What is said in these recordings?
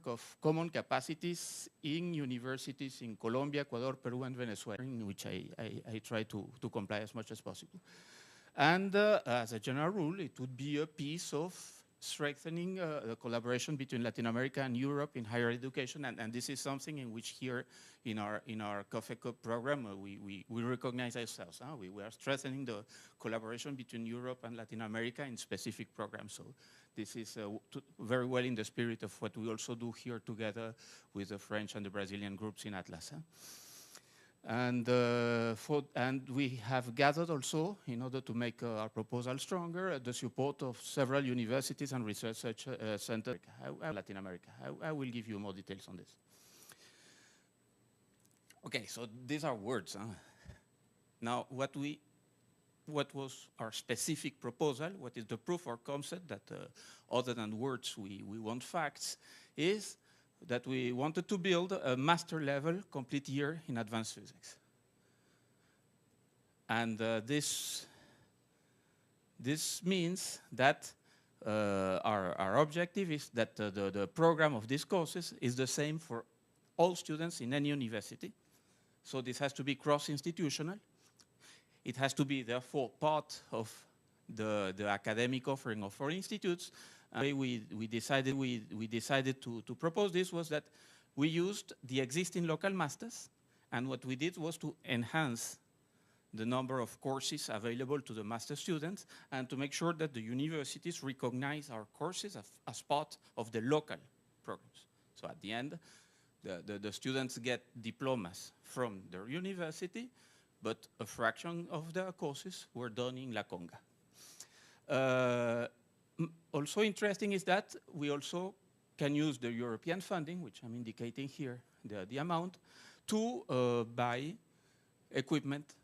of common capacities in universities in Colombia, Ecuador, Peru, and Venezuela, in which I try to comply as much as possible. And as a general rule, it would be a piece of strengthening the collaboration between Latin America and Europe in higher education, and this is something in which here in our Coffee Cup program we recognize ourselves. We are strengthening the collaboration between Europe and Latin America in specific programs. So this is very well in the spirit of what we also do here together with the French and the Brazilian groups in Atlas. And we have gathered also, in order to make our proposal stronger, the support of several universities and research centers in Latin America. I will give you more details on this. Okay, so these are words. Now, what was our specific proposal, what is the proof or concept that other than words we want facts, is that we wanted to build a master level complete year in advanced physics. And this means that our objective is that the program of these courses is the same for all students in any university. So this has to be cross-institutional. It has to be, therefore, part of the academic offering of our institutes. The way we decided to propose this was that we used the existing local masters, and what we did was to enhance the number of courses available to the master students and to make sure that the universities recognize our courses as part of the local programs. So at the end, the students get diplomas from their university, but a fraction of their courses were done in La Conga. Also interesting is that we also can use the European funding, which I'm indicating here, the amount, to buy equipment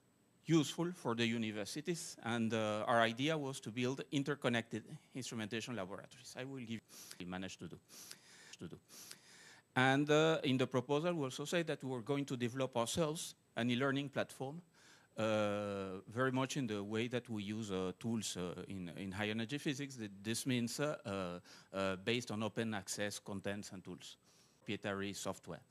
useful for the universities. And our idea was to build interconnected instrumentation laboratories. I will give you what we managed to do. And in the proposal, we also say that we were going to develop ourselves an e-learning platform, very much in the way that we use tools in high energy physics. This means based on open access contents and tools, proprietary software.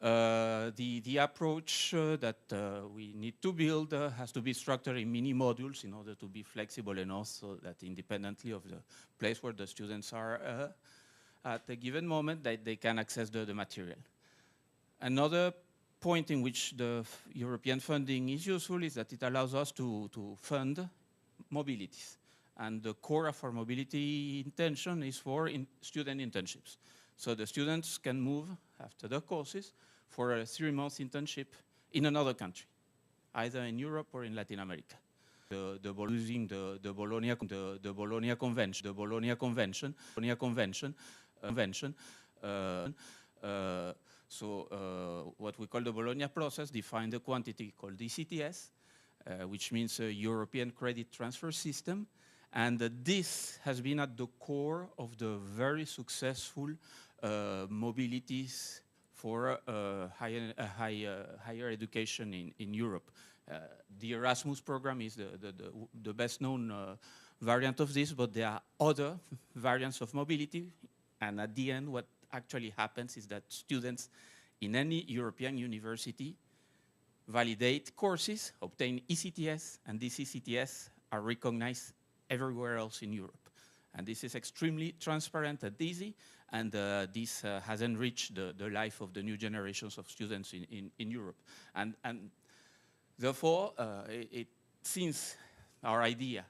The approach that we need to build has to be structured in mini modules in order to be flexible enough so that independently of the place where the students are at a given moment, that they can access the material. Another point in which the European funding is useful is that it allows us to fund mobilities. And the core of our mobility intention is for student internships. So the students can move after the courses for a 3-month internship in another country, either in Europe or in Latin America. Using the Bologna Convention. So what we call the Bologna process defined a quantity called ECTS, which means a European Credit Transfer System. And this has been at the core of the very successful mobilities for higher education in Europe. The Erasmus program is the best known variant of this, but there are other variants of mobility. And at the end, what actually happens is that students in any European university validate courses, obtain ECTS, and these ECTS are recognized everywhere else in Europe. And this is extremely transparent and easy, and this has enriched the life of the new generations of students in Europe. And therefore, since our idea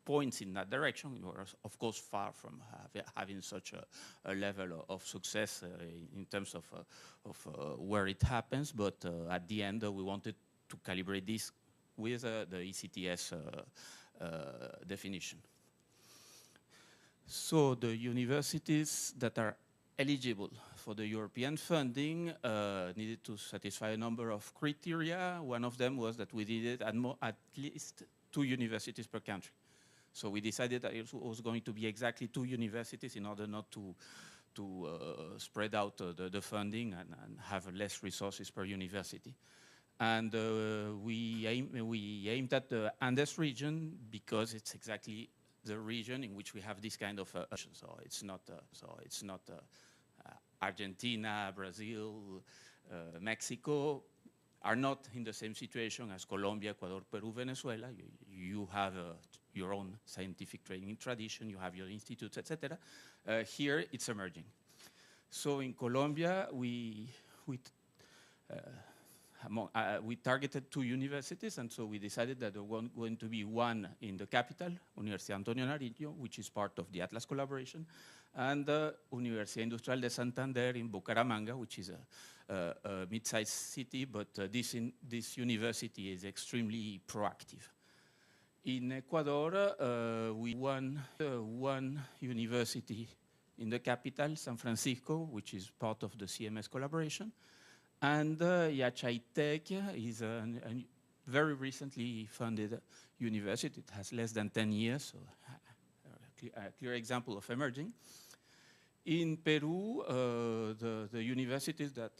points in that direction, we are of course far from having such a level of success in terms of where it happens, but at the end we wanted to calibrate this with the ECTS definition. So the universities that are eligible for the European funding needed to satisfy a number of criteria. One of them was that we needed at least 2 universities per country. So we decided that it was going to be exactly 2 universities in order not to spread out the funding and have less resources per university. And we aimed at the Andes region because it's exactly the region in which we have this kind of so it's not Argentina, Brazil, Mexico are not in the same situation as Colombia, Ecuador, Peru, Venezuela. You have your own scientific training tradition, you have your institutes, etc. Here, it's emerging. So in Colombia, we targeted 2 universities, and so we decided that there was going to be one in the capital, Universidad Antonio Nariño, which is part of the Atlas Collaboration, and Universidad Industrial de Santander in Bucaramanga, which is a mid-sized city, but this university is extremely proactive. In Ecuador, we won one university in the capital, San Francisco, which is part of the CMS collaboration. And Yachaitec is a very recently funded university. It has less than 10 years, so a clear example of emerging. In Peru, the universities that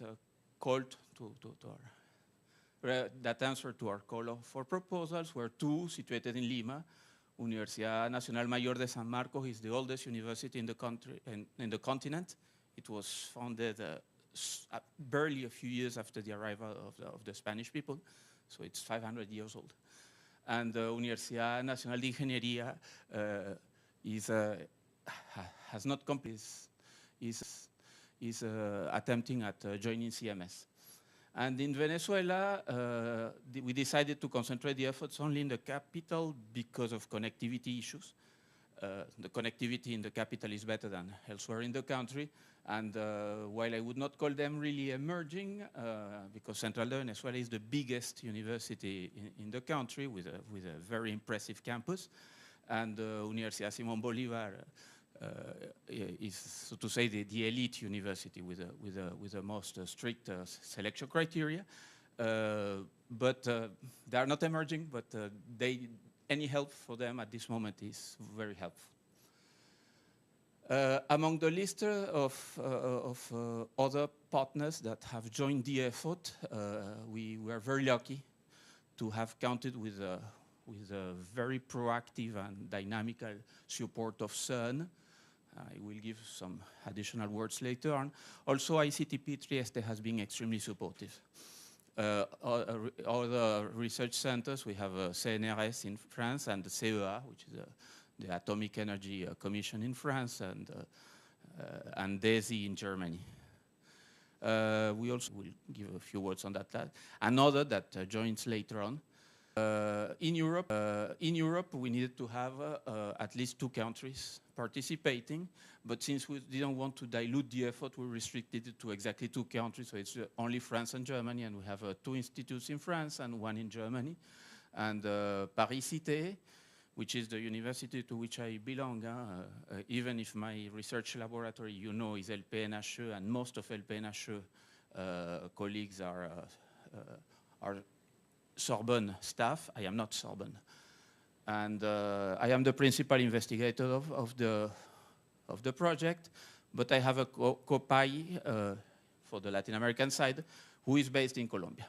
called that answered to our call for proposals were 2 situated in Lima. Universidad Nacional Mayor de San Marcos is the oldest university in the country and in the continent. It was founded barely a few years after the arrival of the Spanish people, so it's 500 years old. And the Universidad Nacional de Ingeniería has not completed, is attempting at joining CMS. And in Venezuela, we decided to concentrate the efforts only in the capital because of connectivity issues. The connectivity in the capital is better than elsewhere in the country. And while I would not call them really emerging, because Central de Venezuela is the biggest university in the country with a very impressive campus, and Universidad Simón Bolívar is, so to say, the elite university with the most strict selection criteria. But they are not emerging, but any help for them at this moment is very helpful. Among the list of other partners that have joined the effort, we were very lucky to have counted with a very proactive and dynamical support of CERN. I will give some additional words later on. Also, ICTP Trieste has been extremely supportive. Other research centers, we have CNRS in France and the CEA, which is the Atomic Energy Commission in France, and DESI in Germany. We also will give a few words on that. Another that joins later on. In Europe, we needed to have at least 2 countries participating, but since we didn't want to dilute the effort, we restricted it to exactly 2 countries, so it's only France and Germany, and we have 2 institutes in France and 1 in Germany. And Paris Cité, which is the university to which I belong, even if my research laboratory, you know, is LPNHE, and most of LPNHE colleagues are Sorbonne staff. I am not Sorbonne. And I am the principal investigator of the project, but I have a co-PI for the Latin American side who is based in Colombia.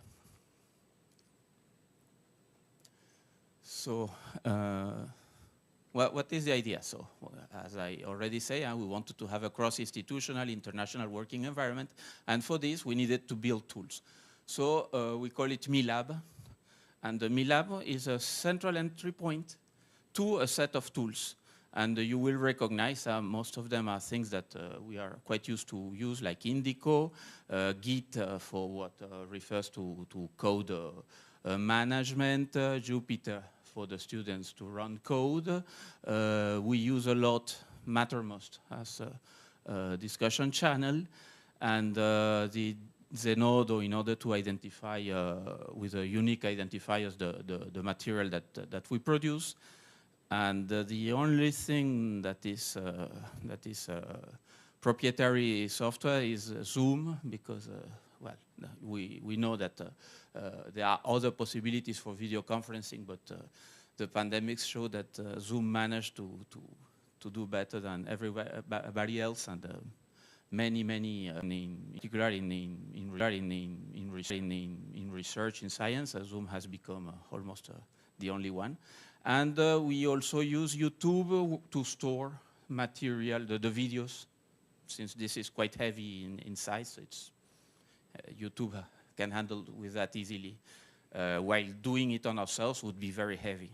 So what is the idea? So as I already say, we wanted to have a cross-institutional international working environment, and for this we needed to build tools. So we call it MILAB. And the MILAB is a central entry point to a set of tools. And you will recognize most of them are things that we are quite used to use, like Indico, Git for what refers to code management, Jupyter for the students to run code. We use a lot Mattermost as a discussion channel, and the Zenodo in order to identify with a unique identifiers the material that we produce. And the only thing that is proprietary software is Zoom, because well, we know that there are other possibilities for video conferencing, but the pandemics show that Zoom managed to do better than everybody else, and many, particularly in research in science, Zoom has become almost the only one. And we also use YouTube to store material, the videos since this is quite heavy in size, so it's YouTube can handle with that easily, while doing it on ourselves would be very heavy.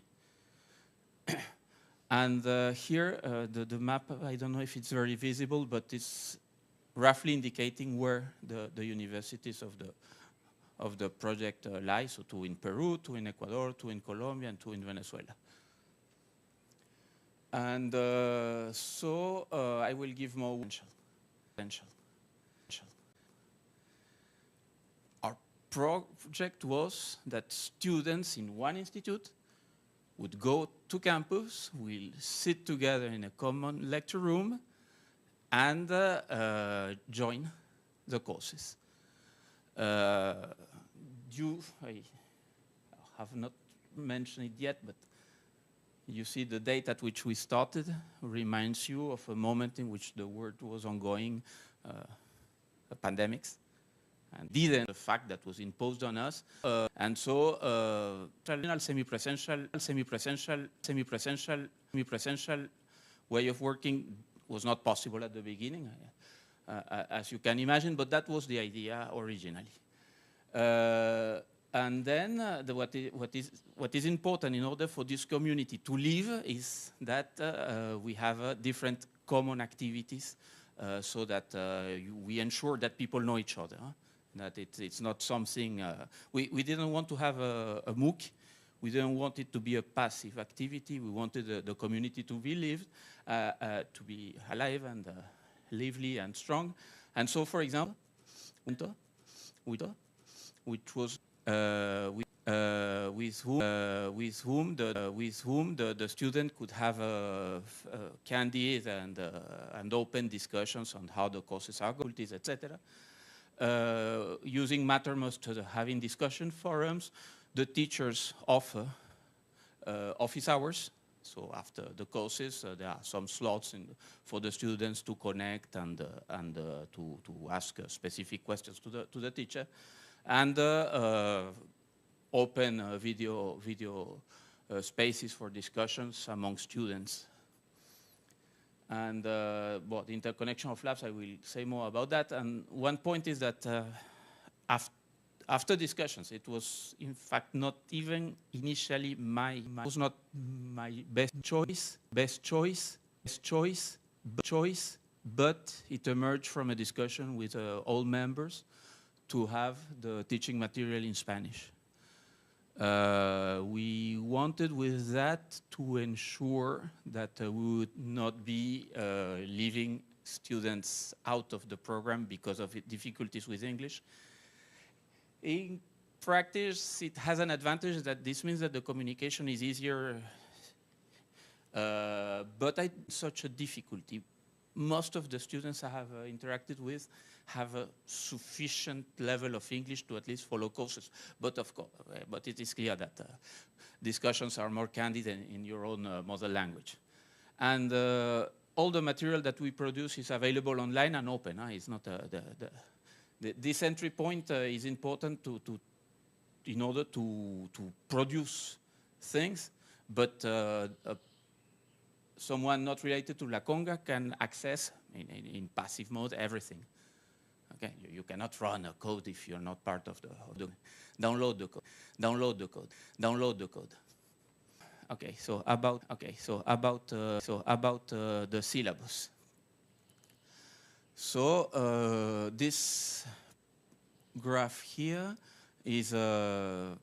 And here, the map, I don't know if it's very visible, but it's roughly indicating where the universities of the project lie. So 2 in Peru, 2 in Ecuador, 2 in Colombia, and 2 in Venezuela. And so I will give more potential. Our project was that students in one institute would go to campus, we'll sit together in a common lecture room, and join the courses. I have not mentioned it yet, but you see the date at which we started reminds you of a moment in which the world was ongoing, pandemics, and didn't the fact that was imposed on us. And so semi-presential way of working was not possible at the beginning, as you can imagine, but that was the idea originally. And then what is important in order for this community to live is that we have different common activities so that we ensure that people know each other. That it's not something, we didn't want to have a MOOC. We didn't want it to be a passive activity. We wanted the community to be lived, to be alive and lively and strong. And so, for example, which was with whom the student could have candid and open discussions on how the courses are going, etc. Using Mattermost to having discussion forums, the teachers offer office hours. So after the courses, there are some slots for the students to connect and to ask specific questions to the teacher, and open video spaces for discussions among students. And well, the interconnection of labs, I will say more about that. And one point is that after discussions, it was in fact not even initially was not my best choice, but it emerged from a discussion with all members to have the teaching material in Spanish. We wanted with that to ensure that we would not be leaving students out of the program because of difficulties with English. In practice, it has an advantage that this means that the communication is easier, but such a difficulty. Most of the students I have interacted with have a sufficient level of English to at least follow courses. But of course, but it is clear that discussions are more candid in your own mother language. And all the material that we produce is available online and open. It's not this entry point is important in order to produce things, but someone not related to La CONCA can access in passive mode everything. Okay, you cannot run a code if you're not part of the download the code. Download the code. Okay, so about the syllabus. So this graph here is a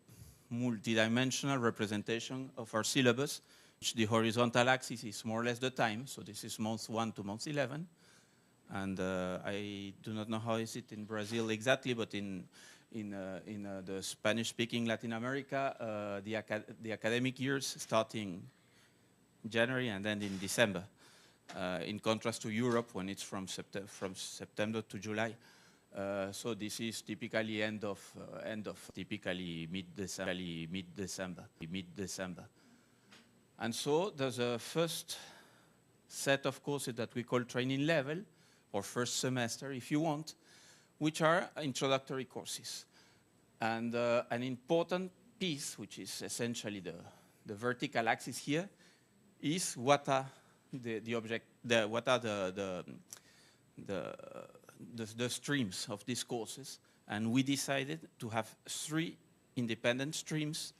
multidimensional representation of our syllabus. The horizontal axis is more or less the time. So this is month 1 to month 11. And I do not know how is it in Brazil exactly, but in the Spanish-speaking Latin America, the academic years starting January and then in December. In contrast to Europe, when it's from September to July. So this is typically typically mid-December. And so there's a first set of courses that we call training level, or first semester, if you want, which are introductory courses. And an important piece, which is essentially the vertical axis here, is what are the the, the streams of these courses, and we decided to have 3 independent streams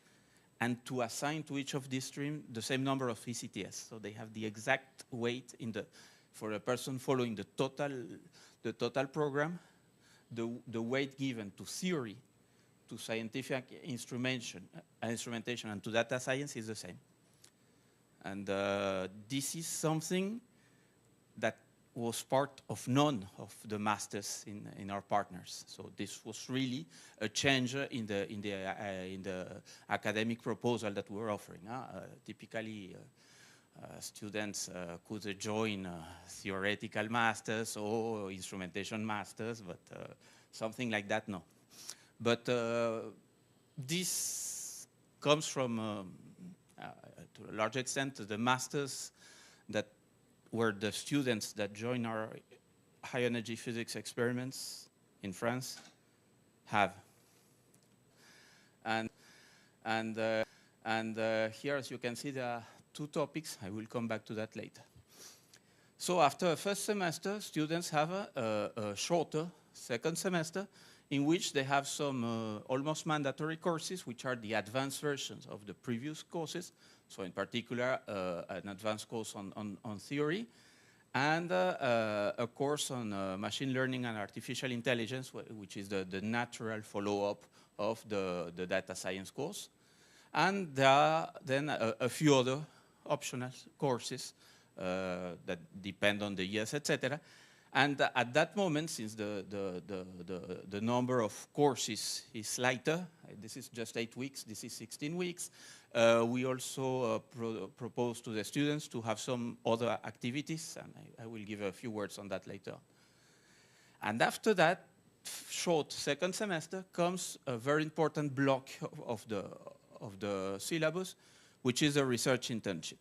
and to assign to each of these streams the same number of ECTS. So they have the exact weight in the, for a person following the total program, the weight given to theory, to scientific instrumentation, and to data science is the same. And this is something that was part of none of the masters in our partners. So this was really a change in the academic proposal that we were offering. Typically, students could join theoretical masters or instrumentation masters, but something like that, no. But this comes from, to a large extent, the masters that were the students that joined our high energy physics experiments in France have. And here, as you can see, there are 2 topics. I will come back to that later. So after a first semester, students have a shorter second semester in which they have some almost mandatory courses, which are the advanced versions of the previous courses. So in particular, an advanced course on theory, and a course on machine learning and artificial intelligence, which is the natural follow-up of the data science course. And there are then a few other optional courses that depend on the years, etc. And at that moment, since the number of courses is lighter, this is just 8 weeks, this is 16 weeks, we also propose to the students to have some other activities, and I will give a few words on that later. And after that short second semester comes a very important block of the syllabus, which is a research internship.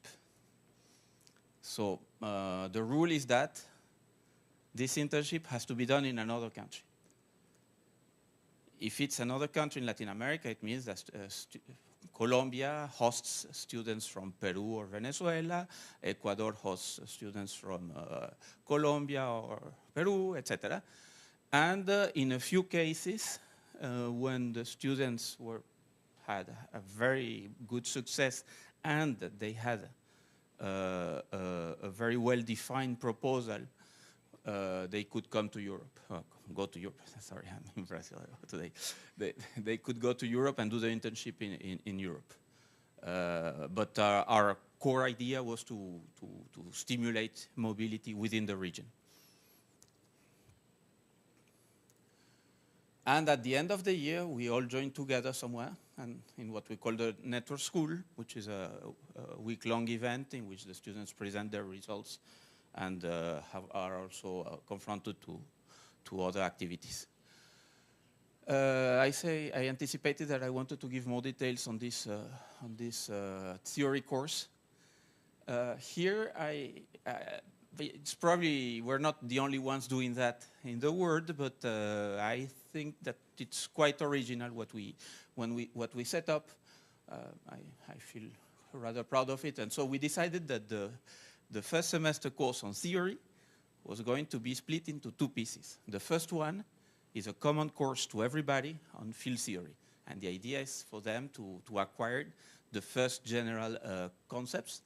So the rule is that this internship has to be done in another country. If it's another country in Latin America, it means that Colombia hosts students from Peru or Venezuela, Ecuador hosts students from Colombia or Peru, etc. And in a few cases, when the students had a very good success and they had a very well-defined proposal, they could come to Europe, go to Europe. Sorry, I'm in Brazil today. They could go to Europe and do the internship in Europe. But our core idea was to stimulate mobility within the region. And at the end of the year, we all joined together somewhere and in what we call the network school, which is a week-long event in which the students present their results and are also confronted to other activities. I anticipated that I wanted to give more details on this theory course. Here, it's probably we're not the only ones doing that in the world, but I think that it's quite original what we set up. I feel rather proud of it, and so we decided that the first semester course on theory was going to be split into 2 pieces. The first one is a common course to everybody on field theory, and the idea is for them to acquire the first general concepts.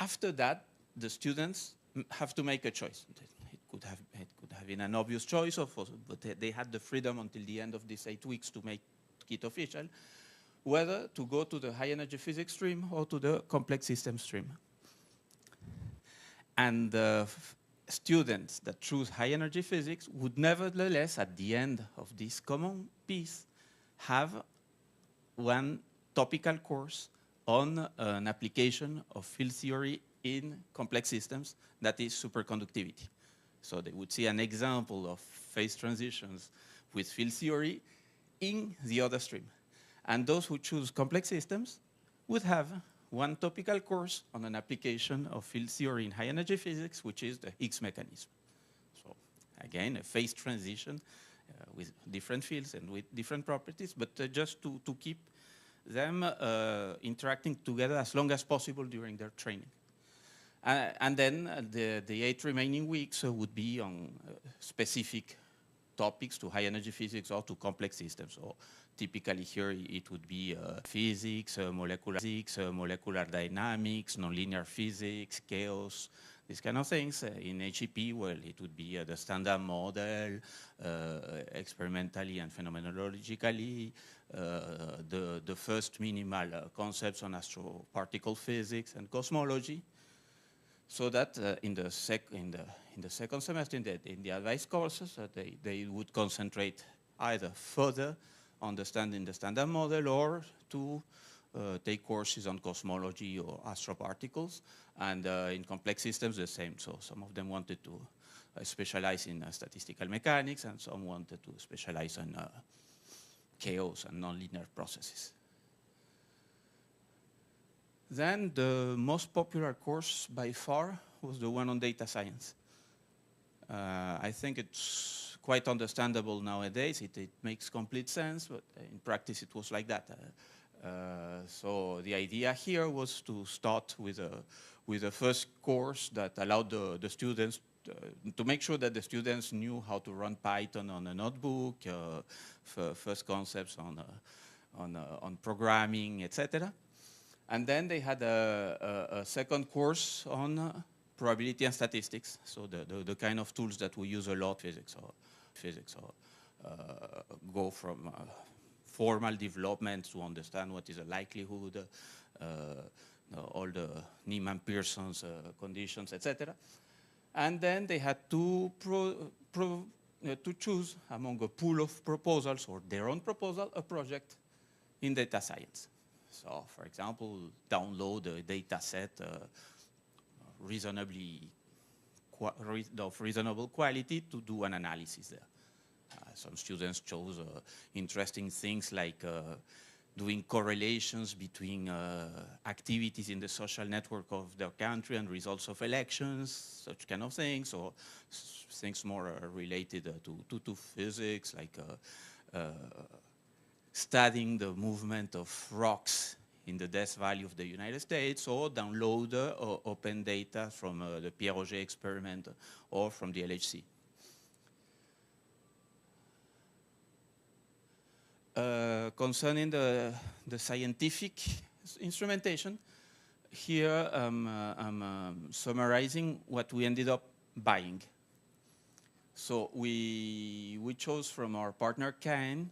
After that, the students have to make a choice. It could have been an obvious choice, but they had the freedom until the end of these 8 weeks to make it official, whether to go to the high energy physics stream or to the complex system stream. And the students that choose high energy physics would nevertheless, at the end of this common piece, have one topical course on an application of field theory in complex systems, that is superconductivity. So they would see an example of phase transitions with field theory in the other stream. And those who choose complex systems would have one topical course on an application of field theory in high energy physics, which is the Higgs mechanism. So again, a phase transition with different fields and with different properties, but just to keep them interacting together as long as possible during their training. And then the 8 remaining weeks would be on specific topics to high energy physics or to complex systems. So typically here it would be physics, molecular dynamics, nonlinear physics, chaos, these kind of things. In HEP, well, it would be the standard model, experimentally and phenomenologically, the first minimal concepts on astroparticle physics and cosmology. So that in the second semester, in the advanced courses, they would concentrate either further understanding the standard model or to take courses on cosmology or astroparticles. And in complex systems, the same. So some of them wanted to specialize in statistical mechanics, and some wanted to specialize in chaos and nonlinear processes. Then the most popular course by far was the one on data science. I think it's quite understandable nowadays. It makes complete sense, but in practice it was like that. So the idea here was to start with a first course that allowed the students to make sure that the students knew how to run Python on a notebook, first concepts on programming, etc. And then they had a second course on probability and statistics, so the kind of tools that we use a lot, physics or go from formal development to understand what is a likelihood, all the Niemann-Pearson's conditions, etc. And then they had to choose among a pool of proposals or their own proposal, a project in data science. So, for example, download a data set of reasonable quality to do an analysis there. Some students chose interesting things like doing correlations between activities in the social network of their country and results of elections, such kind of things, or things more related to physics, like studying the movement of rocks in the Death Valley of the United States, or download open data from the Pierre Auger experiment or from the LHC. Concerning the scientific instrumentation, here I'm summarizing what we ended up buying. So we chose from our partner CAN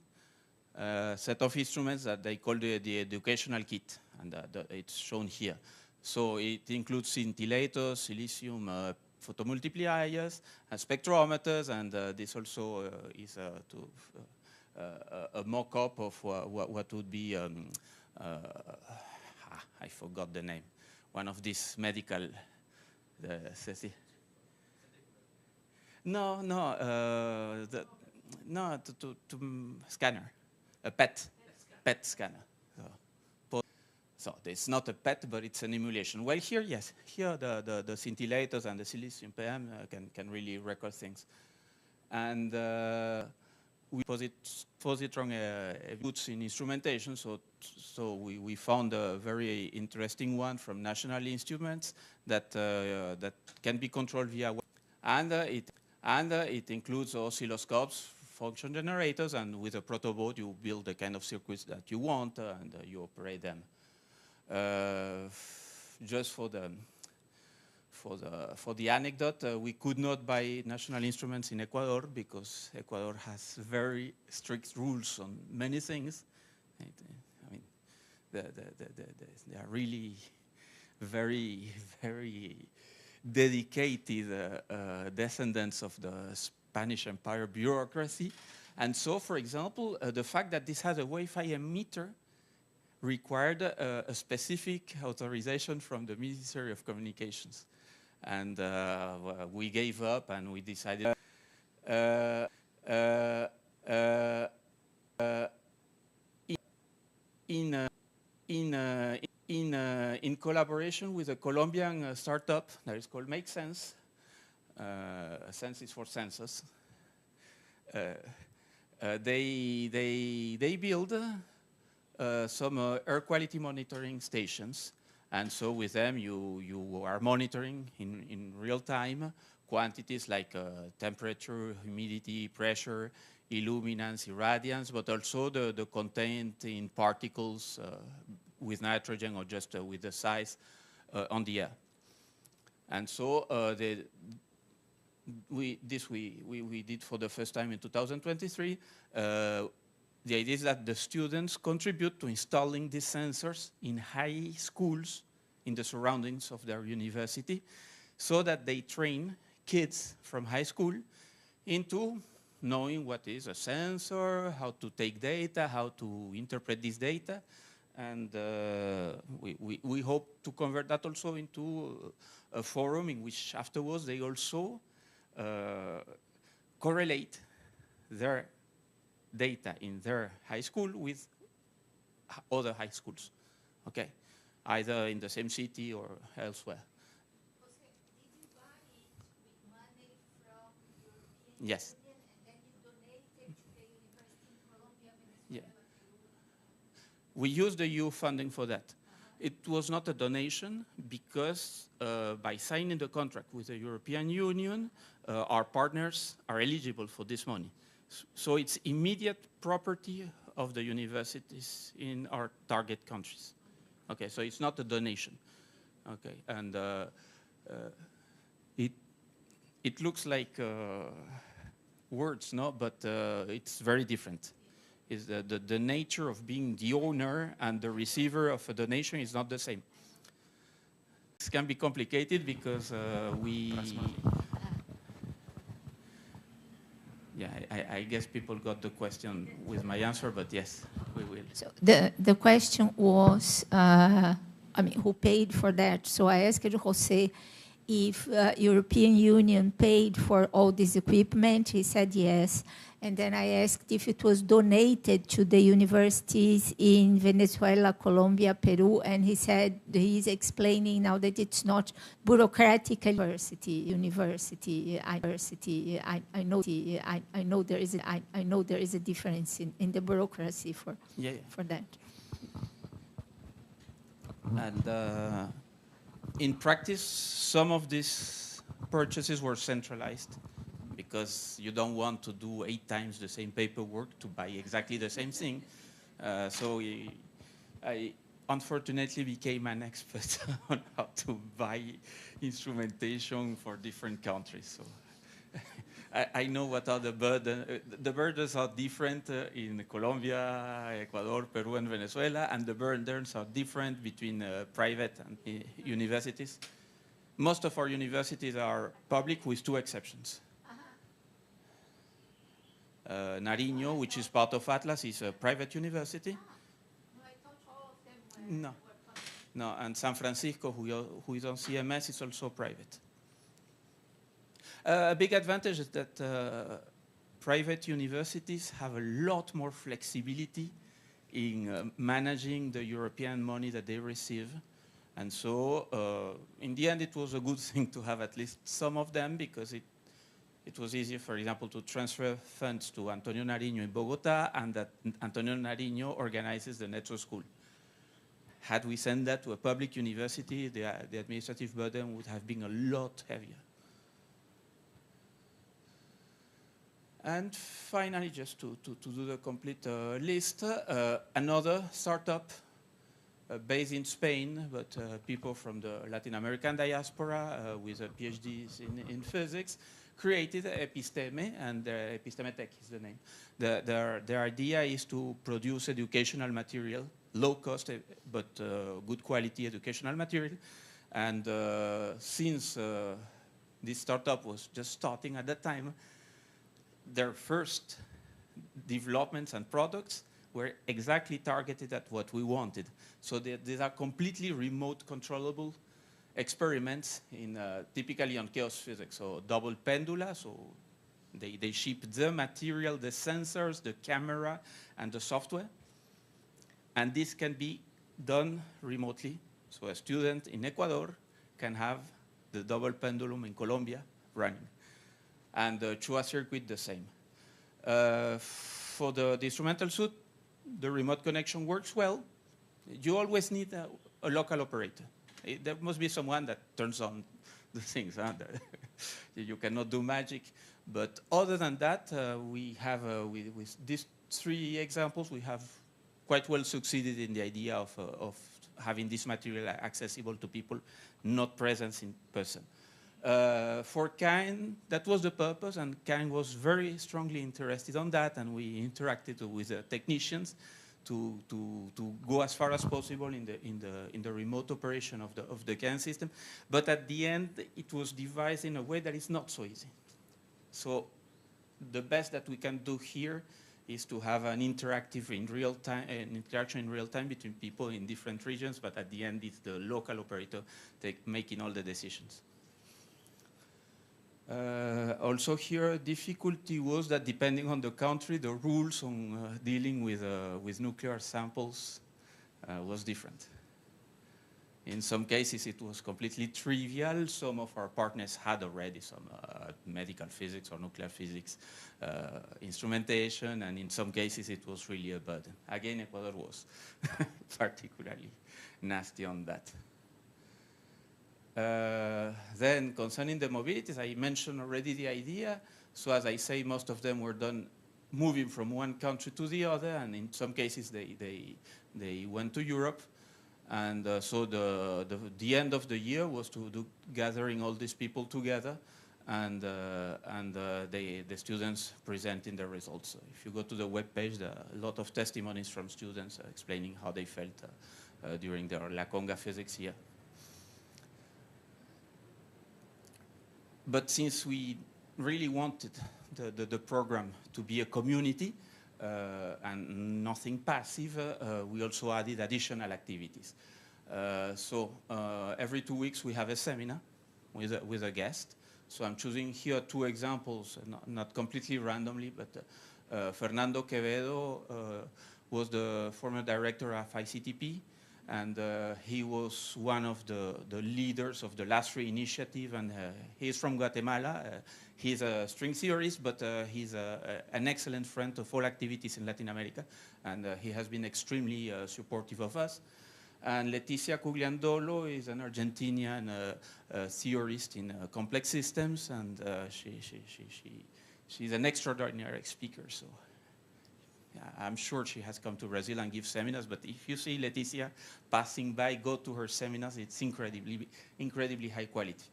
a set of instruments that they call the educational kit, and it's shown here. So it includes scintillators, silicium photomultipliers, spectrometers, and this also is a mock-up of what would be, I forgot the name, one of these medical, scanner, a PET scanner. So it's not a PET, but it's an emulation. Well, here, yes, here the scintillators and the silicium PM can really record things. And we positron boots in instrumentation, so we found a very interesting one from National Instruments that can be controlled via web. And it includes oscilloscopes, function generators, and with a protoboard you build the kind of circuits that you want and you operate them. Just for the anecdote, we could not buy National Instruments in Ecuador because Ecuador has very strict rules on many things. I mean, they are really very, very dedicated descendants of the Spanish Empire bureaucracy. And so, for example, the fact that this has a Wi-Fi emitter required a specific authorization from the Ministry of Communications. And we gave up and we decided in collaboration with a Colombian startup that is called Make Sense. Sense is for census. They build some air quality monitoring stations, And so with them, you are monitoring in real time quantities like temperature, humidity, pressure, illuminance, irradiance, but also the content in particles with nitrogen or just with the size on the air. And so we did for the first time in 2023. The idea is that the students contribute to installing these sensors in high schools in the surroundings of their university so that they train kids from high school into knowing what is a sensor, how to take data, how to interpret this data. And we hope to convert that also into a forum in which afterwards they also correlate their data in their high school with other high schools, okay? Either in the same city or elsewhere. Jose, did you buy it with money from European Yes. Union and then you donated to the university in Colombia, Venezuela, Yeah. Peru? We used the EU funding for that. It was not a donation because by signing the contract with the European Union, our partners are eligible for this money. So it's immediate property of the universities in our target countries. Okay, so it's not a donation. Okay, and it looks like words, no? But it's very different. Is the nature of being the owner and the receiver of a donation is not the same. This can be complicated because yeah, I guess people got the question with my answer, but yes, we will. So the question was, I mean, who paid for that? So I asked Jose if European Union paid for all this equipment. He said yes. And then I asked if it was donated to the universities in Venezuela, Colombia, Peru, and he said he's explaining now that it's not bureaucratic university. I know there is a difference in the bureaucracy for that. And in practice, some of these purchases were centralized, because you don't want to do 8 times the same paperwork to buy exactly the same thing. So I unfortunately became an expert on how to buy instrumentation for different countries. So I know what are the burdens. The burdens are different in Colombia, Ecuador, Peru, and Venezuela, and the burdens are different between private and universities. Most of our universities are public with 2 exceptions. Nariño, which is part of Atlas, is a private university. No, I thought all of them No. No, and San Francisco, who is on CMS, is also private. A big advantage is that private universities have a lot more flexibility in managing the European money that they receive. And so in the end, it was a good thing to have at least some of them, because it was easier, for example, to transfer funds to Antonio Nariño in Bogota, and that Antonio Nariño organizes the Network School. Had we sent that to a public university, the administrative burden would have been a lot heavier. And finally, just to do the complete list, another startup based in Spain, but people from the Latin American diaspora with PhDs in physics, created Episteme, and Episteme Tech is the name. Their idea is to produce educational material, low cost but good quality educational material. And since this startup was just starting at that time, their first developments and products were exactly targeted at what we wanted. So these are completely remote controllable experiments in typically on chaos physics. So double pendula, so they ship the material, the sensors, the camera, and the software. And this can be done remotely. So a student in Ecuador can have the double pendulum in Colombia running. And the Chua circuit the same. For the instrumental suit, the remote connection works well. You always need a local operator. There must be someone that turns on the things. Huh? You cannot do magic. But other than that, we have, with these three examples, we have quite well succeeded in the idea of having this material accessible to people not present in person. For Cain, that was the purpose, and Cain was very strongly interested on that, and we interacted with the technicians to go as far as possible in the remote operation of the CAN system. But at the end, it was devised in a way that is not so easy. So the best that we can do here is to have an interactive in real time, an interaction in real time between people in different regions, but at the end, it's the local operator making all the decisions. Also here, difficulty was that depending on the country, the rules on dealing with nuclear samples was different. In some cases, it was completely trivial. Some of our partners had already some medical physics or nuclear physics instrumentation, and in some cases, it was really a burden. Again, Ecuador was particularly nasty on that. Then concerning the mobilities, I mentioned already the idea. So as I say, most of them were done moving from one country to the other, and in some cases they went to Europe. And so the end of the year was to do gathering all these people together, and the students presenting the results. So if you go to the webpage, there are a lot of testimonies from students explaining how they felt during their La CONCA physics year. But since we really wanted the program to be a community and nothing passive, we also added additional activities. So every 2 weeks we have a seminar with a guest. So I'm choosing here 2 examples, not completely randomly, but Fernando Quevedo was the former director of ICTP, and he was one of the leaders of the last 3 initiative, and he's from Guatemala. He's a string theorist, but he's an excellent friend of all activities in Latin America, and he has been extremely supportive of us. And Leticia Cugliandolo is an Argentinian theorist in complex systems, and she's an extraordinary speaker. So I'm sure she has come to Brazil and give seminars, but if you see Leticia passing by, go to her seminars. It's incredibly high quality.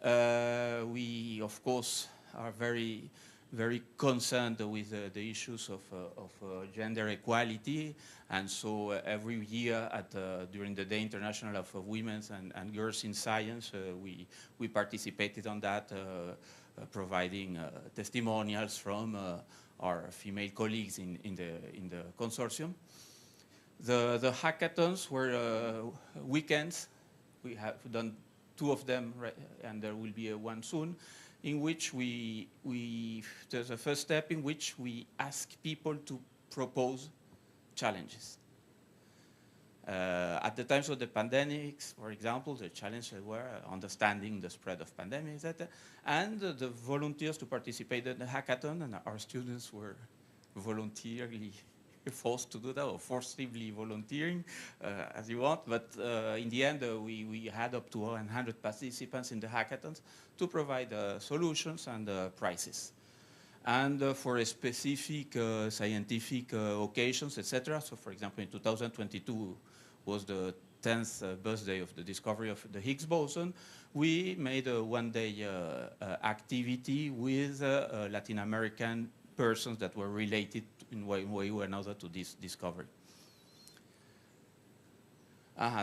We, of course, are very, very concerned with the issues of gender equality, and so every year during the Day International of Women and Girls in Science, we participated on that, providing testimonials from our female colleagues in the consortium. The hackathons were weekends. We have done 2 of them, and there will be one soon, in which there's a first step in which we ask people to propose challenges. At the times of the pandemics, for example, the challenges were understanding the spread of pandemics, etc. And the volunteers to participate in the hackathon, and our students were voluntarily forced to do that, or forcibly volunteering, as you want. But in the end, we had up to 100 participants in the hackathons to provide solutions and prizes. And for a specific scientific occasions, etc. So, for example, in 2022 was the 10th birthday of the discovery of the Higgs boson. We made a one-day activity with Latin American persons that were related in one way or another to this discovery.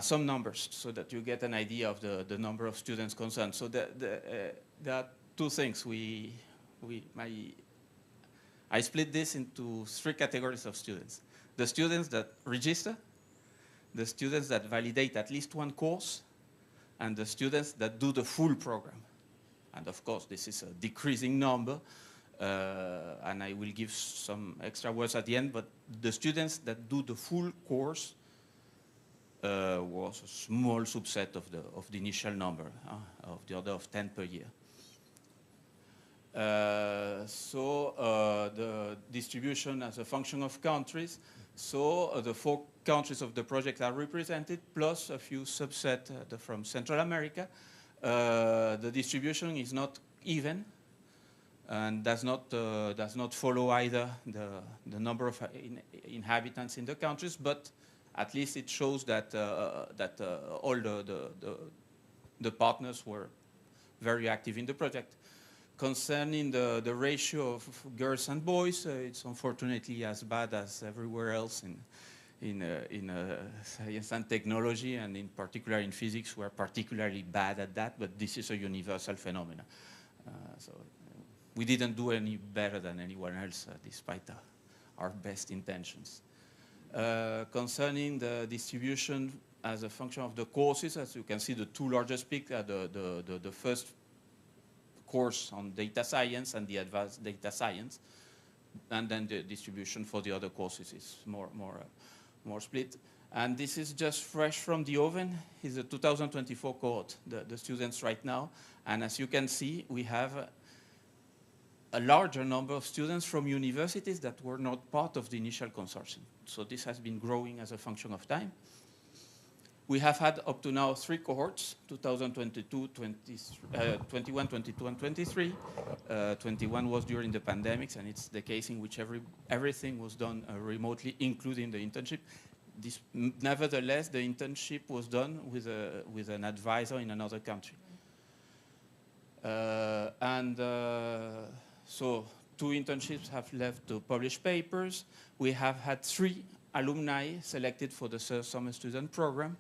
Some numbers so that you get an idea of the number of students concerned. So there are 2 things. I split this into 3 categories of students. The students that register, the students that validate at least 1 course, and the students that do the full program. And of course, this is a decreasing number, and I will give some extra words at the end, but the students that do the full course was a small subset of the initial number, of the order of 10 per year. The distribution as a function of countries. The 4 countries of the project are represented, plus a few subsets from Central America. The distribution is not even and does not follow either the number of inhabitants in the countries, but at least it shows that all the partners were very active in the project. Concerning the ratio of girls and boys, it's unfortunately as bad as everywhere else in science and technology, and in particular in physics, we're particularly bad at that, but this is a universal phenomenon. We didn't do any better than anyone else, despite our best intentions. Concerning the distribution as a function of the courses, as you can see, the 2 largest peaks are the first course on data science and the advanced data science, and then the distribution for the other courses is more split. And this is just fresh from the oven. It's a 2024 cohort, the students right now. And as you can see, we have a larger number of students from universities that were not part of the initial consortium. So this has been growing as a function of time. We have had up to now 3 cohorts, 2022, 21, 22, and 23. 21 was during the pandemics, and it's the case in which everything was done remotely, including the internship. Nevertheless, the internship was done with an advisor in another country. So 2 internships have left to publish papers. We have had 3 alumni selected for the summer student program,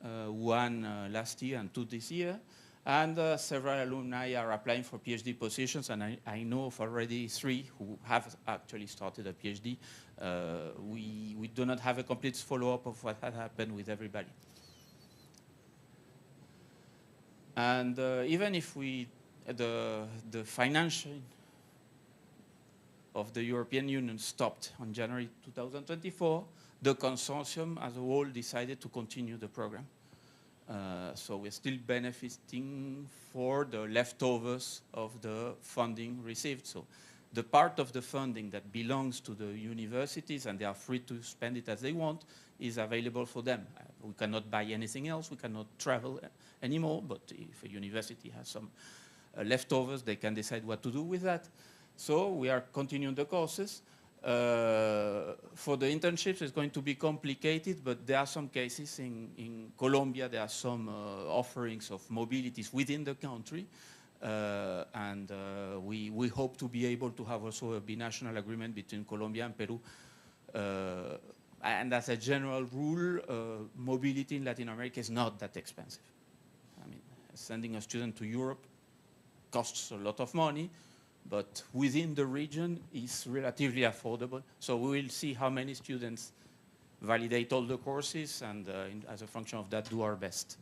1 last year and 2 this year. And several alumni are applying for PhD positions, and I know of already 3 who have actually started a PhD. We do not have a complete follow-up of what had happened with everybody. And even if the financing of the European Union stopped on January 2024, the consortium as a whole decided to continue the program. So we're still benefiting for the leftovers of the funding received. So the part of the funding that belongs to the universities, and they are free to spend it as they want, is available for them. We cannot buy anything else. We cannot travel anymore. But if a university has some leftovers, they can decide what to do with that. So we are continuing the courses. For the internships, it's going to be complicated, but there are some cases in Colombia. There are some offerings of mobilities within the country. We hope to be able to have also a binational agreement between Colombia and Peru. And as a general rule, mobility in Latin America is not that expensive. I mean, sending a student to Europe costs a lot of money, but within the region is relatively affordable. So we will see how many students validate all the courses, and as a function of that, do our best.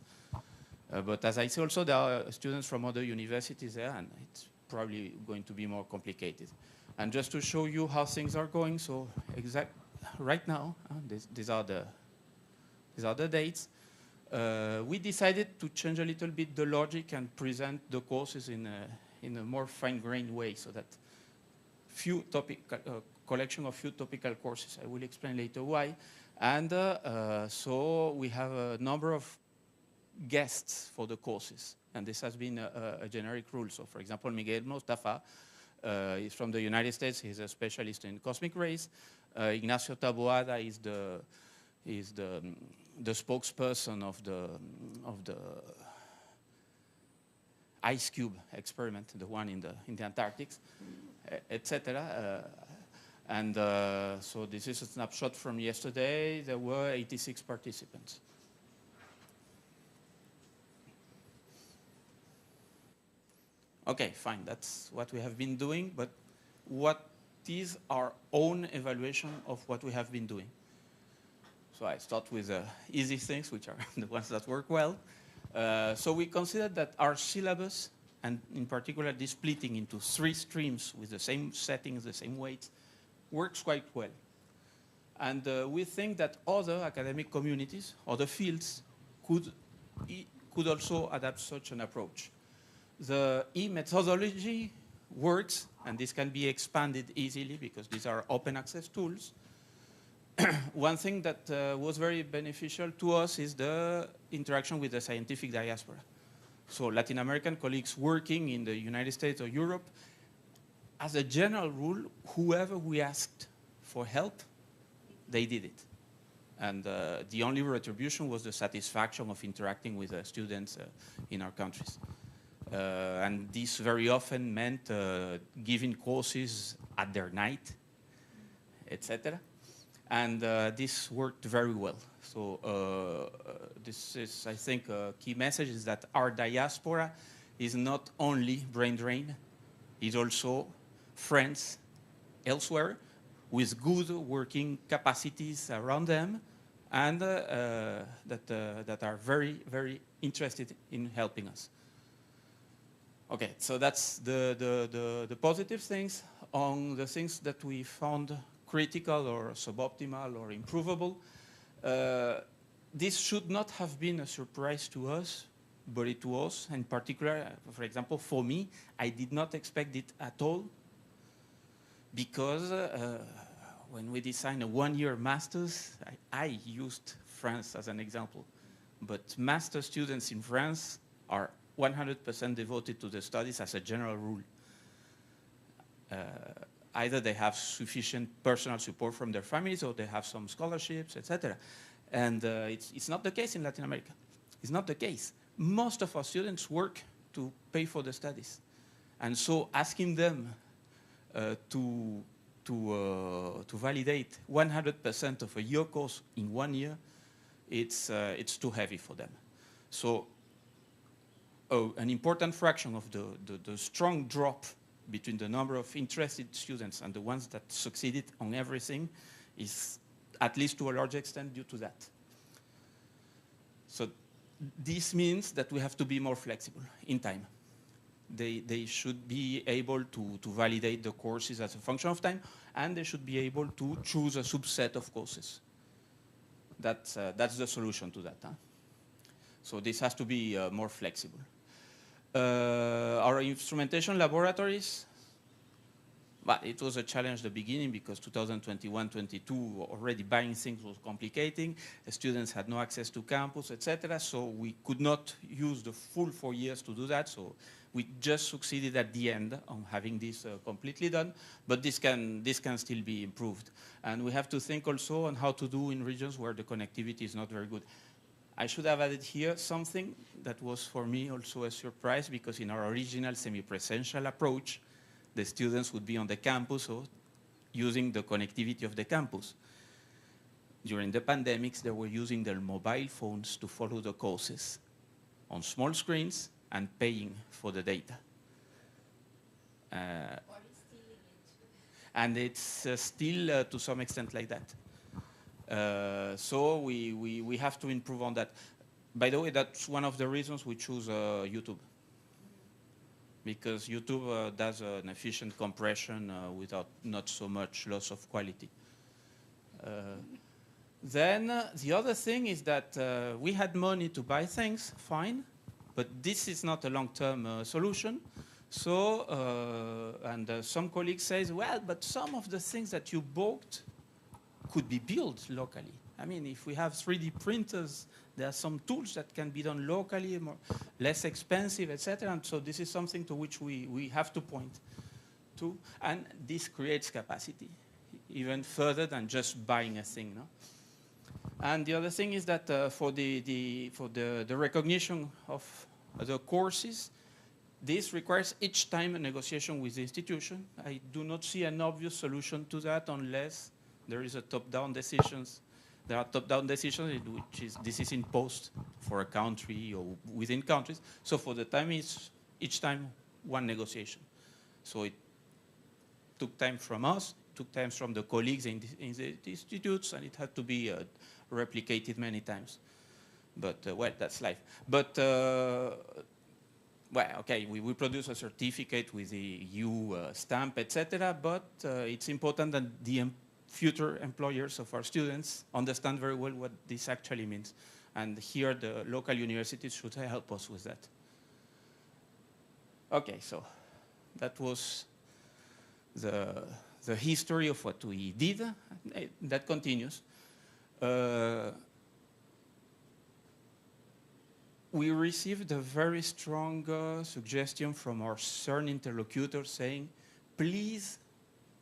But as I say also, there are students from other universities there, and it's probably going to be more complicated. And just to show you how things are going, so right now, these are the dates. We decided to change a little bit the logic and present the courses in a more fine-grained way, so that collection of few topical courses. I will explain later why. And so we have a number of guests for the courses, and this has been a generic rule. So, for example, Miguel Mostafa is from the United States. He's a specialist in cosmic rays. Ignacio Taboada is the spokesperson of the ice cube experiment, the one in the Antarctic, etc. So this is a snapshot from yesterday. There were 86 participants. Okay, fine, that's what we have been doing, but what is our own evaluation of what we have been doing? So I start with easy things, which are the ones that work well. So we considered that our syllabus, and in particular this splitting into 3 streams with the same settings, the same weights, works quite well. And we think that other academic communities, other fields, could also adapt such an approach. The E methodology works, and this can be expanded easily because these are open access tools. One thing that was very beneficial to us is the interaction with the scientific diaspora. So Latin American colleagues working in the United States or Europe, as a general rule, whoever we asked for help, they did it. And the only retribution was the satisfaction of interacting with students in our countries. And this very often meant giving courses at their night, etc. And this worked very well. So this is, I think, a key message is that our diaspora is not only brain drain, it's also friends elsewhere with good working capacities around them and that are very, very interested in helping us. Okay, so that's the positive things. On the things that we found critical or suboptimal or improvable, this should not have been a surprise to us, but it was. In particular, for example, for me, I did not expect it at all, because when we designed a one-year master's, I used France as an example, but master students in France are 100% devoted to the studies as a general rule. Either they have sufficient personal support from their families or they have some scholarships, etc. And it's not the case in Latin America. It's not the case. Most of our students work to pay for the studies. And so asking them to validate 100% of a year course in 1 year, it's too heavy for them. So an important fraction of the strong drop between the number of interested students and the ones that succeeded on everything is, at least to a large extent, due to that. So this means that we have to be more flexible in time. They should be able to validate the courses as a function of time, and they should be able to choose a subset of courses. That's the solution to that. Huh? So this has to be more flexible. Our instrumentation laboratories, but it was a challenge at the beginning because 2021-22 already buying things was complicating. The students had no access to campus, etc. So we could not use the full 4 years to do that. So we just succeeded at the end on having this completely done. But this can still be improved. And we have to think also on how to do in regions where the connectivity is not very good. I should have added here something that was for me also a surprise, because in our original semi-presential approach, the students would be on the campus or using the connectivity of the campus. During the pandemics, they were using their mobile phones to follow the courses on small screens and paying for the data. And it's still to some extent like that. So we have to improve on that. By the way, that's one of the reasons we choose YouTube. Because YouTube does an efficient compression without not so much loss of quality. Then the other thing is that we had money to buy things, fine, but this is not a long-term solution. So, and some colleagues say, well, but some of the things that you bought could be built locally. I mean, if we have 3D printers, there are some tools that can be done locally, less expensive, etc. And so this is something to which we have to point to. And this creates capacity, even further than just buying a thing. No? And the other thing is that for the recognition of the courses, this requires each time a negotiation with the institution. I do not see an obvious solution to that unless there is a top-down decisions. There are top-down decisions, this is imposed for a country or within countries. So for the time, it's each time one negotiation. So it took time from us, took time from the colleagues in the institutes, and it had to be replicated many times. But, well, that's life. But, well, okay, we produce a certificate with the EU stamp, etc. But it's important that the future employers of our students understand very well what this actually means. And here the local universities should help us with that. Okay, so That was the history of what we did. That continues. We received a very strong suggestion from our CERN interlocutor saying, please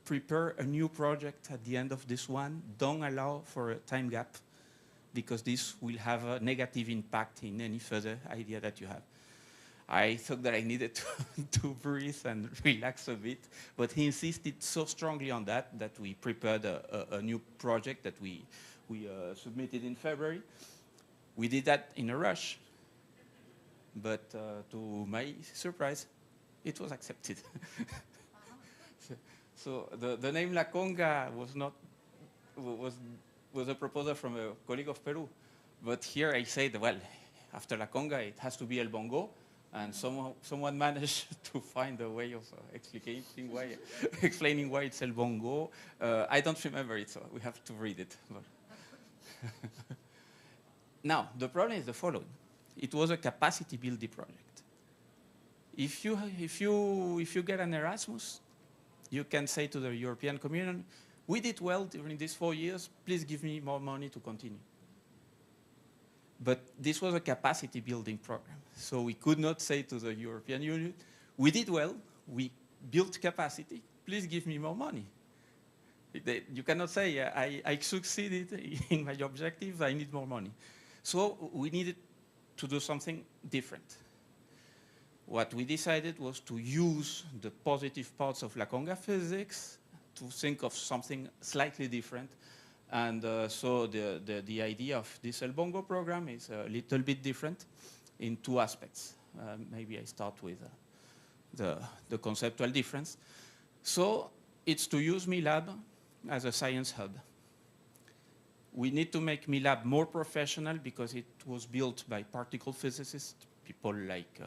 prepare a new project at the end of this one. Don't allow for a time gap, because this will have a negative impact in any further idea that you have. I thought that I needed to breathe and relax a bit, but he insisted so strongly on that we prepared a new project that we submitted in February. We did that in a rush, but to my surprise, it was accepted. So the name La Conga was a proposal from a colleague of Peru, but here I said, well, after La Conga, it has to be El Bongo, and someone managed to find a way of explaining why it's El Bongo. I don't remember it, so we have to read it. Now, the problem is the following. It was a capacity building project. If you get an Erasmus, you can say to the European Communion, we did well during these 4 years, please give me more money to continue. But this was a capacity building program. So we could not say to the European Union, we did well, we built capacity, please give me more money. You cannot say, I succeeded in my objective, I need more money. So we needed to do something different. What we decided was to use the positive parts of La Conga physics to think of something slightly different. And so the idea of this El Bongo program is a little bit different in two aspects. Maybe I start with the conceptual difference. So it's to use MILAB as a science hub. We need to make MILAB more professional because it was built by particle physicists, people like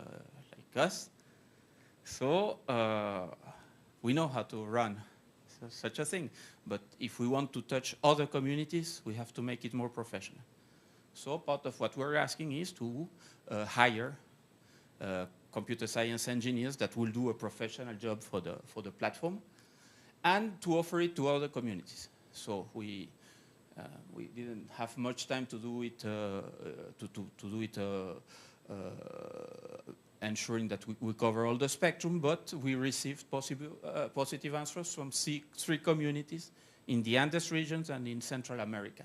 us. So we know how to run such a thing. But if we want to touch other communities, we have to make it more professional. So part of what we're asking is to hire computer science engineers that will do a professional job for the platform and to offer it to other communities. So we didn't have much time to do it, ensuring that we cover all the spectrum, but we received positive answers from three communities in the Andes regions and in Central America.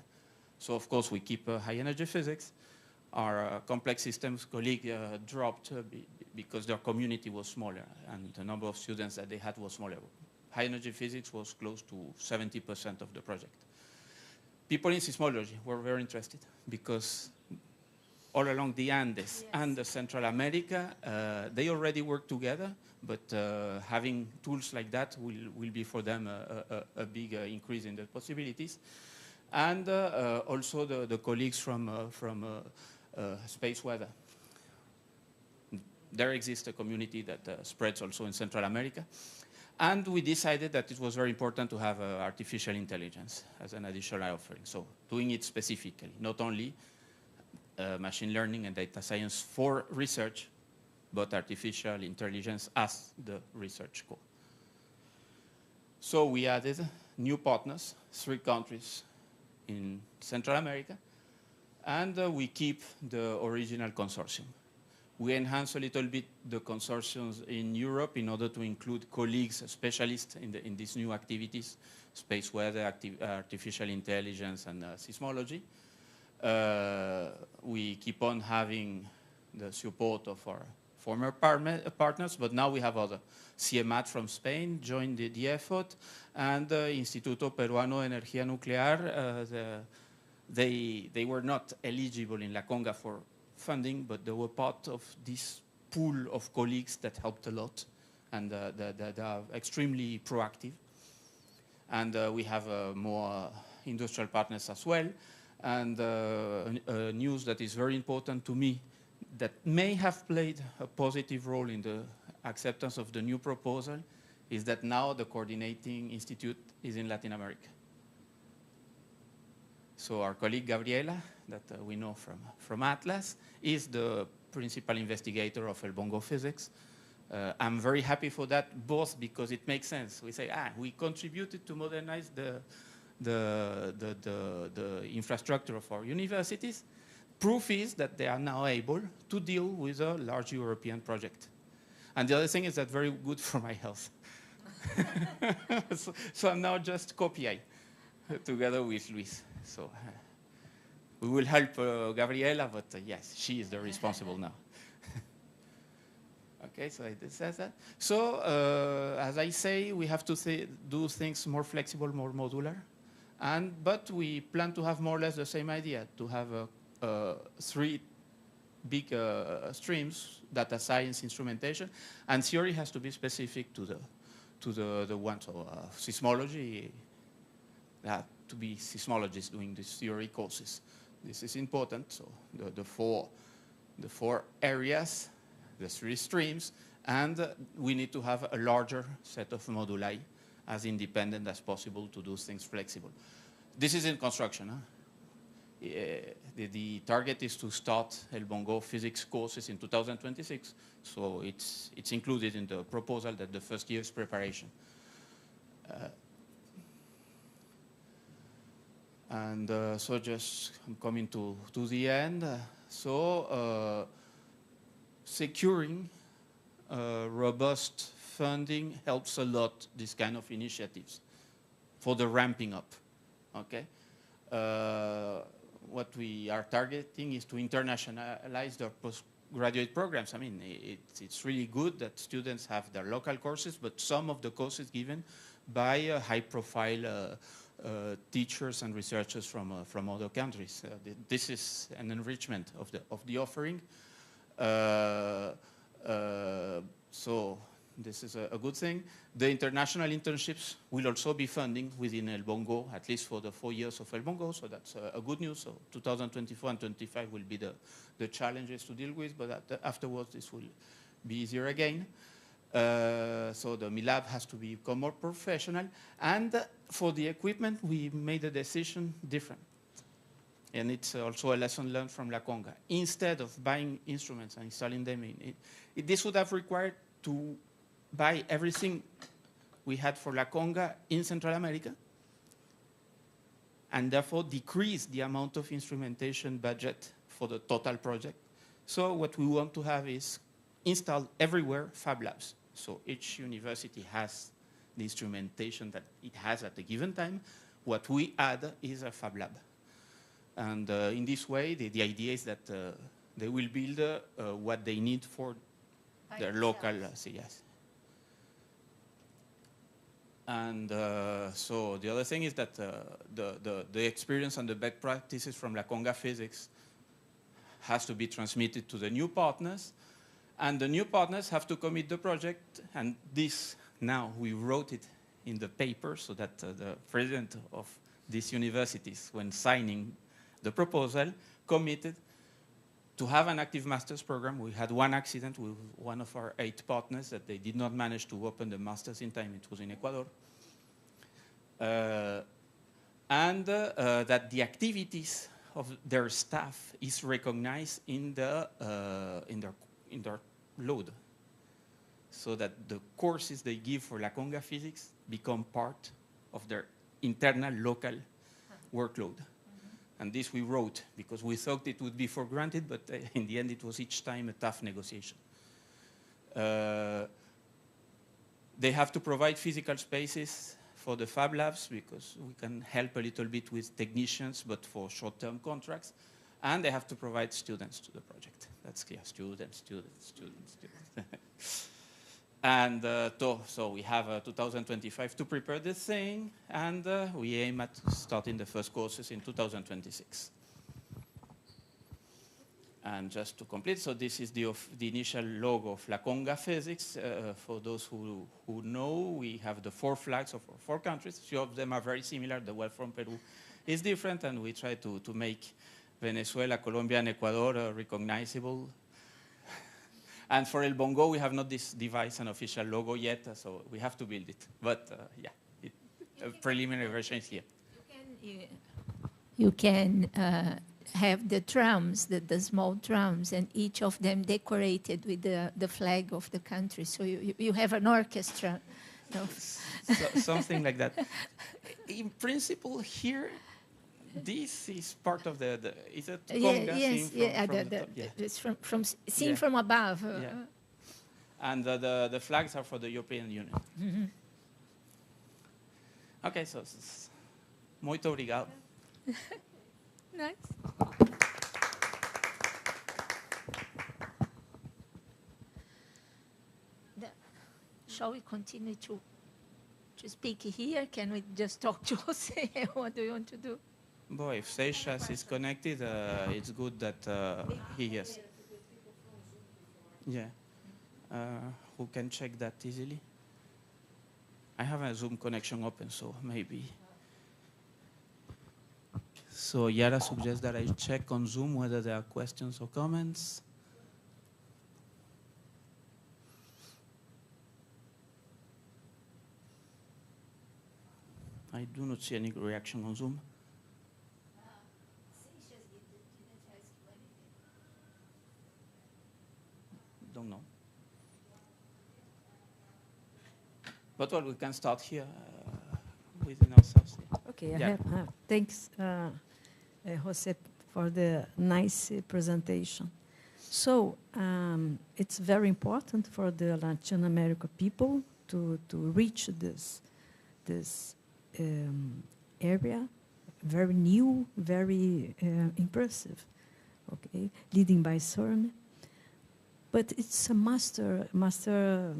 So of course we keep high energy physics. Our complex systems colleague dropped because their community was smaller and the number of students that they had was smaller. High energy physics was close to 70% of the project. People in seismology were very interested because all along the Andes and the Central America, they already work together, but having tools like that will be for them a big increase in the possibilities. And also the colleagues from space weather. There exists a community that spreads also in Central America. And we decided that it was very important to have artificial intelligence as an additional offering. So doing it specifically, not only machine learning and data science for research, but artificial intelligence as the research core. So we added new partners, 3 countries in Central America, and we keep the original consortium. We enhance a little bit the consortiums in Europe in order to include colleagues, specialists in these new activities, space weather, artificial intelligence, and seismology. We keep on having the support of our former partners, but now we have other. CIEMAT from Spain joined the effort, and Instituto Peruano de Energía Nuclear, they were not eligible in La Conga for funding, but they were part of this pool of colleagues that helped a lot, and that are extremely proactive. And we have more industrial partners as well. And news that is very important to me that may have played a positive role in the acceptance of the new proposal is that now the coordinating institute is in Latin America. So our colleague Gabriela, that we know from Atlas, is the principal investigator of El Bongo physics. I'm very happy for that, both because it makes sense. We say, we contributed to modernize the infrastructure of our universities. Proof is that they are now able to deal with a large European project. And the other thing is that very good for my health. so I'm now just copying together with Luis. So we will help Gabriela, but yes, she is the responsible now. Okay, so it says that. So as I say, we have to do things more flexible, more modular. But we plan to have more or less the same idea, to have 3 big streams: data science, instrumentation, and theory has to be specific to the one. So seismology, to be seismologists doing these theory courses. This is important. So the four areas, the 3 streams, and we need to have a larger set of moduli as independent as possible to do things flexible. This is in construction. The target is to start El Bongo physics courses in 2026, so it's included in the proposal that the first year's preparation. So just I'm coming to the end. Securing robust funding helps a lot this kind of initiatives for the ramping up. Okay. What we are targeting is to internationalize their postgraduate programs. I mean, it's really good that students have their local courses, but some of the courses given by high-profile teachers and researchers from other countries. This is an enrichment of the offering. So this is a good thing. The international internships will also be funding within El Bongo, at least for the 4 years of El Bongo, so that's a good news. So 2024 and 25 will be the challenges to deal with, but afterwards this will be easier again. So the MILAB has to become more professional. And for the equipment, we made a decision different. And it's also a lesson learned from La CONCA. Instead of buying instruments and installing them, this would have required to buy everything we had for La CONCA in Central America, and therefore decrease the amount of instrumentation budget for the total project. So what we want to have is installed everywhere Fab Labs. So each university has the instrumentation that it has at a given time. What we add is a Fab Lab. And in this way, the idea is that they will build what they need for their local CIS. And so the other thing is that the experience and the best practices from La CONCA Physics has to be transmitted to the new partners. And the new partners have to commit the project. And this, now, we wrote it in the paper so that the president of these universities, when signing the proposal, committed to have an active master's program. We had one accident with one of our 8 partners that they did not manage to open the master's in time. It was in Ecuador. That the activities of their staff is recognized in their load, so that the courses they give for La CONCA Physics become part of their internal local workload. And this we wrote because we thought it would be for granted, but in the end it was each time a tough negotiation. They have to provide physical spaces for the Fab Labs because we can help a little bit with technicians, but for short-term contracts. And they have to provide students to the project. That's clear, students. And so we have 2025 to prepare this thing, and we aim at starting the first courses in 2026. And just to complete, so this is the initial logo of La CONCA Physics. For those who know, we have the 4 flags of 4 countries. 3 of them are very similar. The one from Peru is different, and we try to make Venezuela, Colombia, and Ecuador recognizable. And for El Bongo, we have not this device an official logo yet, so we have to build it. But yeah, a preliminary version is here. You can have the drums, the small drums, and each of them decorated with the flag of the country. So you have an orchestra. No. Something like that. In principle, here, this is part of the is it CONCA yes, from the top? Yeah. It's seen from above. Yeah. And the flags are for the European Union. Mm-hmm. Okay, so muito obrigado. Nice. Shall we continue to speak here? Can we just talk to Jose? What do you want to do? Boy, if Seixas is connected, it's good that he is. Yeah. Who can check that easily? I have a Zoom connection open, so maybe. So Yara suggests that I check on Zoom whether there are questions or comments. I do not see any reaction on Zoom. Don't know. But well, we can start here within ourselves. Okay, yeah. Thanks, Jose, for the nice presentation. So it's very important for the Latin American people to reach this area, very new, very impressive. Okay, leading by CERN. But it's a master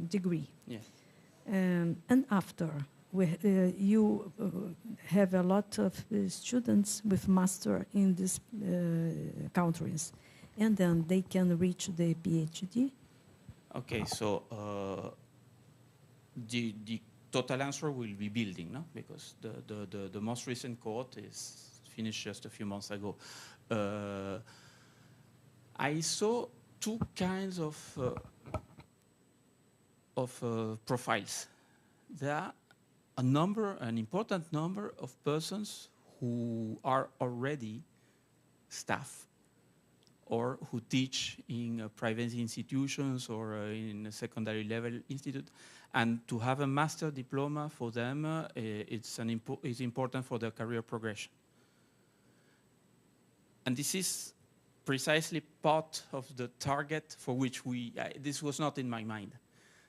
degree. Yes. And after, you have a lot of students with master in these countries, and then they can reach the PhD. Okay, so the total answer will be building, no? Because the most recent cohort is finished just a few months ago. I saw two kinds of profiles. There are an important number of persons who are already staff or who teach in private institutions or in a secondary level institute. And to have a master diploma for them, it's important for their career progression. And this is precisely part of the target for which this was not in my mind.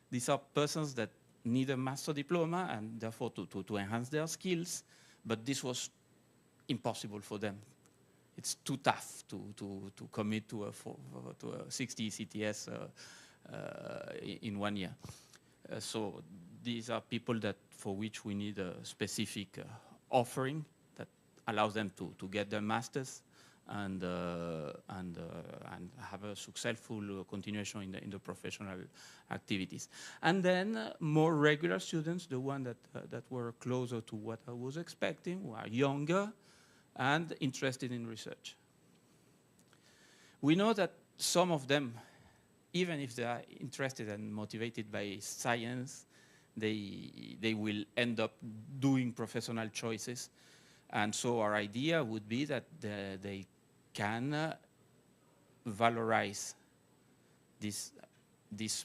These are persons that need a master diploma and therefore to enhance their skills, but this was impossible for them. It's too tough to commit to a 60 CTS in 1 year. So these are people for which we need a specific offering that allows them to get their masters and have a successful continuation in the professional activities. And then more regular students, the ones that were closer to what I was expecting, who are younger and interested in research. We know that some of them, even if they are interested and motivated by science, they will end up doing professional choices. And so our idea would be that they can valorize these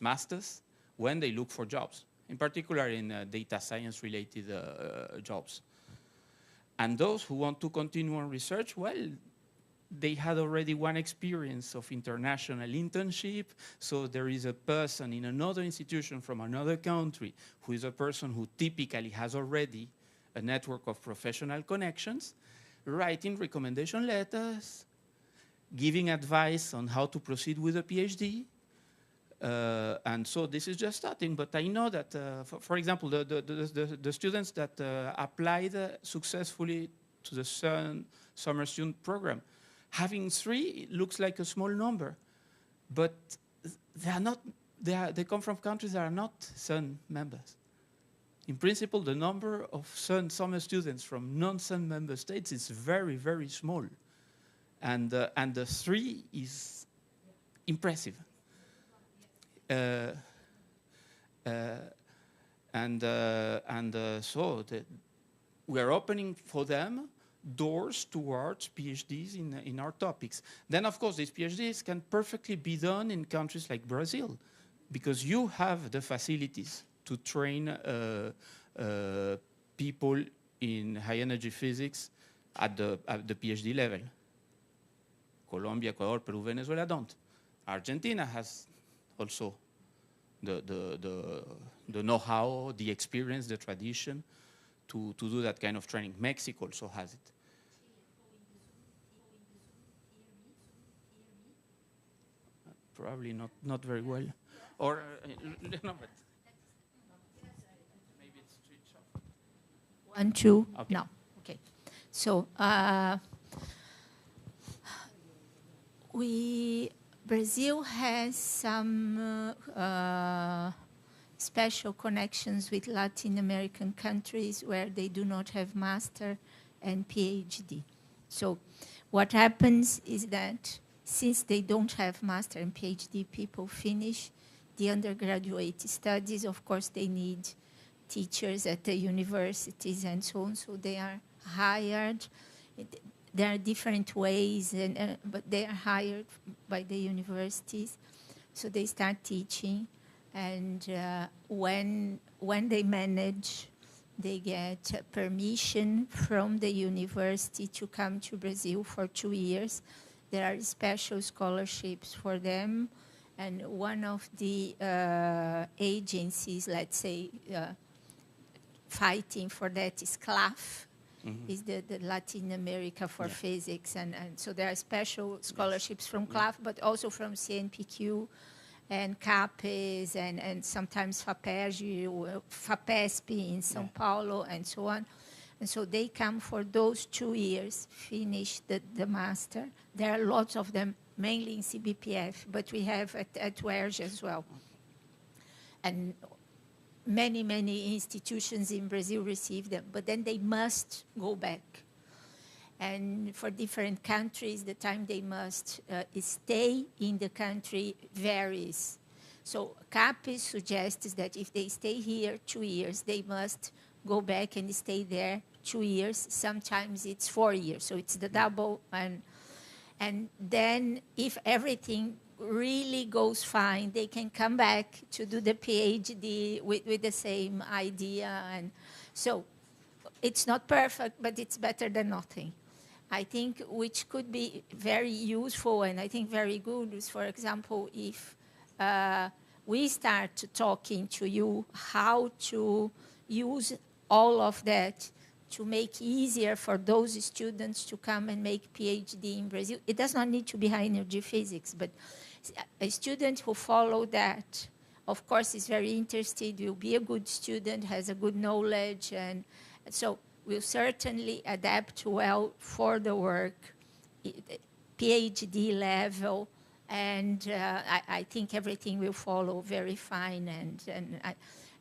masters when they look for jobs, in particular in data science related jobs. And those who want to continue on research, well, they had already one experience of international internship, so there is a person in another institution from another country who is a person who typically has already a network of professional connections, writing recommendation letters, giving advice on how to proceed with a PhD. And so this is just starting, but I know that, for example, the students that applied successfully to the CERN summer student program, having 3 looks like a small number, but they come from countries that are not CERN members. In principle, the number of CERN summer students from non-CERN member states is very, very small. And the 3 is impressive. So we are opening for them doors towards PhDs in our topics. Then, of course, these PhDs can perfectly be done in countries like Brazil, because you have the facilities to train people in high-energy physics at the PhD level. Colombia, Ecuador, Peru, Venezuela don't. Argentina has also the know-how, the experience, the tradition to do that kind of training. Mexico also has it. Probably not very well. Or, no, but maybe it's switch off. 1, 2, Okay. no. Okay. So Brazil has some special connections with Latin American countries where they do not have master and PhD. So what happens is that since they don't have master and PhD, people finish the undergraduate studies. Of course, they need teachers at the universities and so on, so they are hired. There are different ways, but they are hired by the universities. So they start teaching, and when they manage, they get permission from the university to come to Brazil for 2 years. There are special scholarships for them, and one of the agencies, let's say, fighting for that is CLAF, is the Latin America for physics. And so there are special scholarships from CLAF, but also from CNPq and CAPES and sometimes FAPESP in São Paulo and so on. And so they come for those 2 years, finish the master. There are lots of them, mainly in CBPF, but we have at UERJ as well. And many institutions in Brazil receive them, but then they must go back. And for different countries, the time they must stay in the country varies. So CAPES suggests that if they stay here 2 years, they must go back and stay there 2 years. Sometimes it's 4 years, so it's the double. And then if everything really goes fine, they can come back to do the PhD with the same idea. And so it's not perfect, but it's better than nothing. I think which could be very useful and I think very good is, for example, if we start talking to you how to use all of that to make easier for those students to come and make PhD in Brazil. It does not need to be high energy physics, but a student who follows that, of course, is very interested, will be a good student, has a good knowledge, and so will certainly adapt well for the work, PhD level, and I think everything will follow very fine.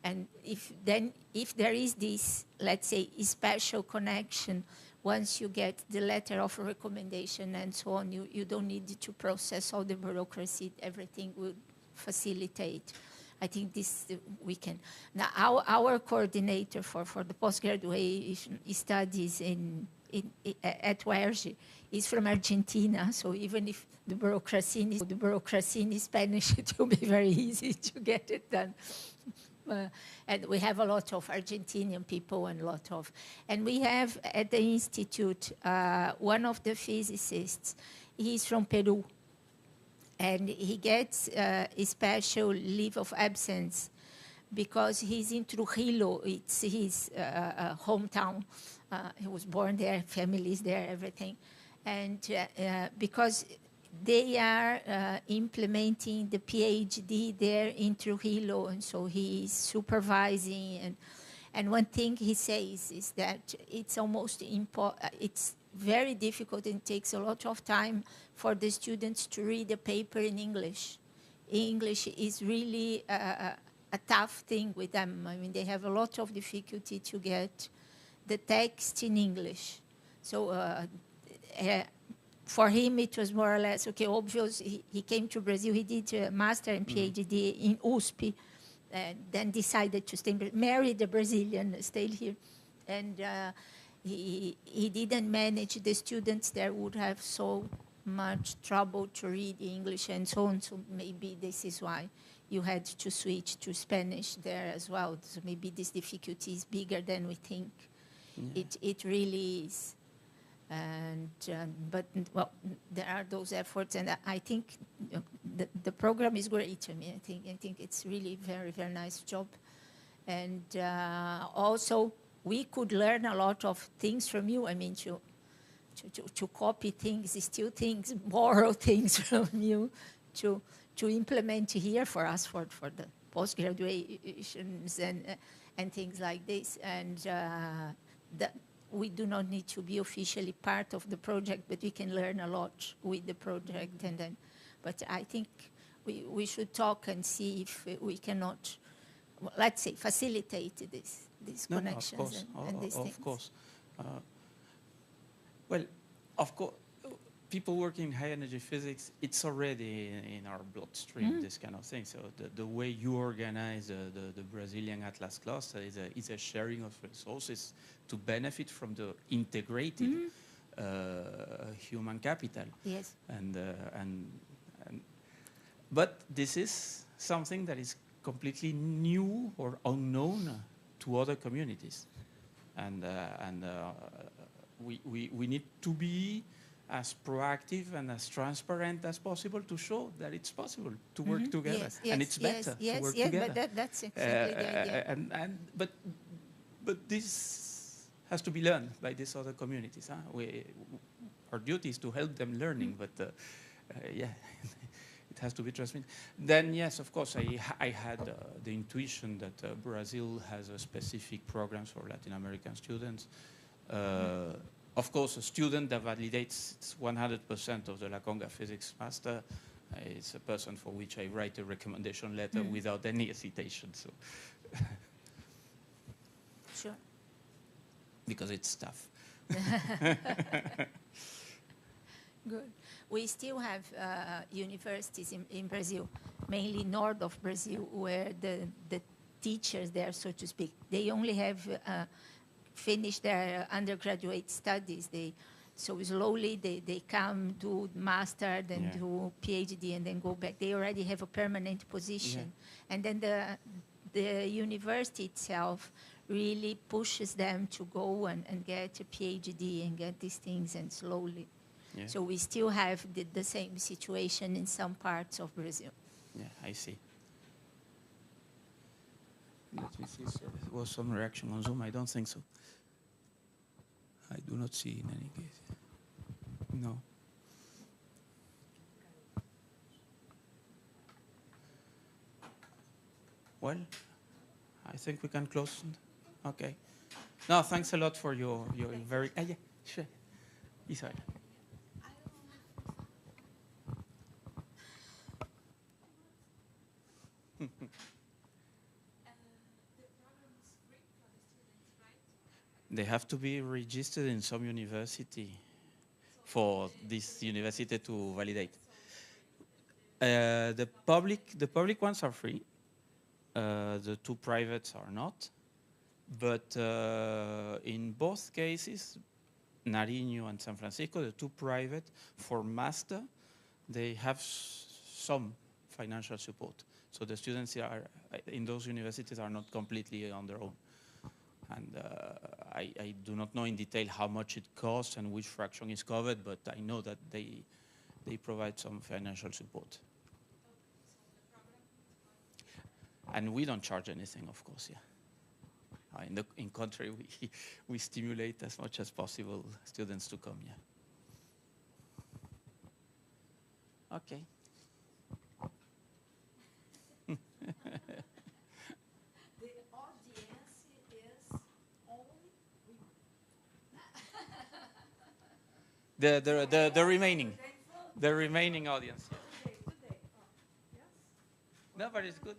And if there is this, let's say, special connection, once you get the letter of recommendation and so on, you don't need to process all the bureaucracy. Everything will facilitate. I think this we can. Now, our coordinator for the postgraduate studies at UERJ is from Argentina, so even if the bureaucracy in Spanish, it will be very easy to get it done. And we have a lot of Argentinian people and we have at the institute one of the physicists. He's from Peru, and he gets a special leave of absence because he's in Trujillo. It's his hometown. He was born there, families there, everything, and because they are implementing the PhD there in Trujillo, and so he is supervising. And one thing he says is that it's it's very difficult and takes a lot of time for the students to read a paper in English. English is really a tough thing with them. I mean, they have a lot of difficulty to get the text in English. So for him, it was more or less, okay, obvious. He came to Brazil. He did a master and PhD in USP, and then decided to stay, married a Brazilian, stayed here. And he didn't manage. The students there would have so much trouble to read English and so on. So maybe this is why you had to switch to Spanish there as well. So maybe this difficulty is bigger than we think. Yeah. It really is. And but well, there are those efforts, and I think the program is great. I mean, I think it's really very nice job, and also we could learn a lot of things from you. I mean, to copy things, steal things, borrow things from you, to implement here for us for the post graduations and things like this, and we do not need to be officially part of the project, but we can learn a lot with the project. And then, but I think we should talk and see if we cannot, let's say, facilitate these connections and these things. Of course. Well, of course, people working in high energy physics, it's already in our bloodstream, this kind of thing. So the way you organize the Brazilian Atlas cluster is a sharing of resources to benefit from the integrated human capital. Yes. But this is something that is completely new or unknown to other communities, and we need to be as proactive and as transparent as possible to show that it's possible to work together, yes, and it's better to work together. But that's exactly the idea. But this has to be learned by these other communities. Huh? Our duty is to help them learning, but yeah, it has to be transmitted. Then yes, of course, I had the intuition that Brazil has a specific programs for Latin American students. Of course, a student that validates 100% of the La CONCA physics master is a person for which I write a recommendation letter without any hesitation. So, sure. Because it's tough. Good. We still have universities in Brazil, mainly north of Brazil, where the teachers there, so to speak, they only have finish their undergraduate studies. So slowly they come, do master, then do PhD, and then go back. They already have a permanent position. Yeah. And then the university itself really pushes them to go and get a PhD and get these things, and slowly. Yeah. So we still have the same situation in some parts of Brazil. Yeah, I see. Let me see. So there was some reaction on Zoom. I don't think so. I do not see in any case. No. Well, I think we can close. Okay. No, thanks a lot for your very... yeah, sure. Israel. They have to be registered in some university for this university to validate. The public ones are free. The two privates are not. But in both cases, Nariño and San Francisco, the two private, for master, they have some financial support. So the students in those universities are not completely on their own. And I do not know in detail how much it costs and which fraction is covered, but I know that they provide some financial support. And we don't charge anything, of course, yeah. In contrary, we stimulate as much as possible students to come, yeah. Okay. The remaining audience. Yeah. No, but it's good.